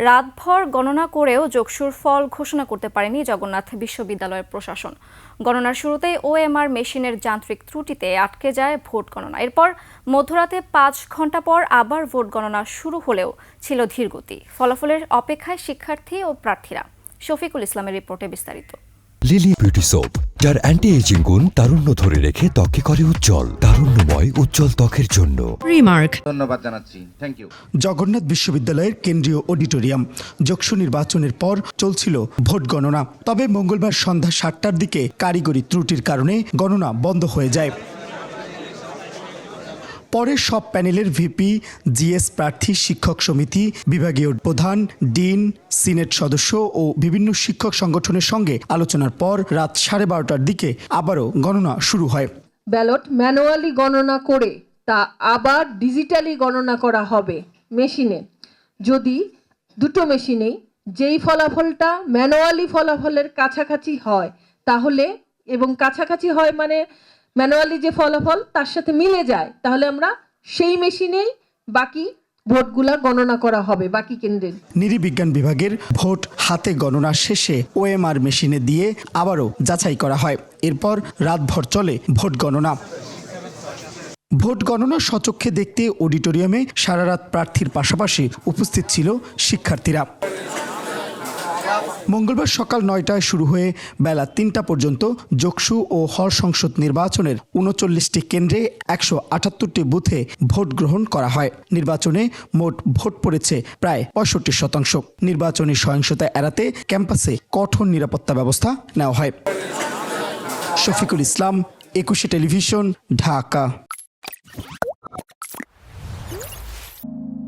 রাতভর গণনা করেও যোগসুর ফল ঘোষণা করতে পারেনি জগন্নাথ বিশ্ববিদ্যালয়ের প্রশাসন। গণনার শুরুতেই ওএমআর মেশিনের যান্ত্রিক ত্রুটিতে আটকে যায় ভোট গণনা। এরপর মধ্যরাতে 5 ঘন্টা পর আবার ভোট গণনা শুরু হলেও ছিল ধীরগতি। ফলাফলের অপেক্ষায় শিক্ষার্থী ও প্রার্থীরা। শফিকুল ইসলামের রিপোর্টে বিস্তারিত। লিলি বিউটি সোপ, যার অ্যান্টি এজিং গুণ তারুণ্য ধরে রেখে ত্বকে করে উজ্জ্বল। তারুণ্যময় উজ্জ্বল ত্বকের জন্য রিমার্ক। ধন্যবাদ জানাচ্ছি, থ্যাংক ইউ। জগন্নাথ বিশ্ববিদ্যালয়ের কেন্দ্রীয় অডিটোরিয়াম। যোগসু নির্বাচনের পর চলছিল ভোট গণনা। তবে মঙ্গলবার সন্ধ্যা 7টার দিকে কারিগরি ত্রুটির কারণে গণনা বন্ধ হয়ে যায়। পরে সব প্যানেলের ভিপি, জিএস প্রার্থী, শিক্ষক সমিতি, বিভাগীয় প্রধান, ডিন, সিনেট সদস্য ও বিভিন্ন শিক্ষক সংগঠনের সঙ্গে আলোচনার পর রাত 12:30টার দিকে আবারও গণনা শুরু হয়। ব্যালট ম্যানুয়ালি গণনা করে তা আবার ডিজিটালি গণনা করা হবে মেশিনে। যদি দুটো মেশিনেই যেই ফলাফলটা ম্যানুয়ালি ফলাফলের কাছাকাছি হয় তাহলে, এবং কাছাকাছি হয় মানে ম্যানুয়ালি যে ফলাফল তার সাথে মিলে যায়, তাহলে আমরা সেই মেশিনেই বাকি ভোটগুলা গণনা করা হবে বাকি কেন্দ্রের। নৃবিজ্ঞান বিভাগের ভোট হাতে গণনা শেষে ওএমআর মেশিনে দিয়ে আবারও যাচাই করা হয়। এরপর রাতভর চলে ভোট গণনা। ভোট গণনা সচক্ষে দেখতে অডিটোরিয়ামে সারা রাত প্রার্থীর পাশাপাশি উপস্থিত ছিল শিক্ষার্থীরা। মঙ্গলবার সকাল 9টায় শুরু হয়ে বেলা 3টা পর্যন্ত যোগসু ও হল সংসদ নির্বাচনের 39টি কেন্দ্রে 178টি বুথে ভোট গ্রহণ করা হয়। নির্বাচনে মোট ভোট পড়েছে প্রায় 65%। নির্বাচনী সহিংসতা এড়াতে ক্যাম্পাসে কঠোর নিরাপত্তা ব্যবস্থা নেওয়া হয়। শফিকুল ইসলাম, 21 টেলিভিশন, ঢাকা।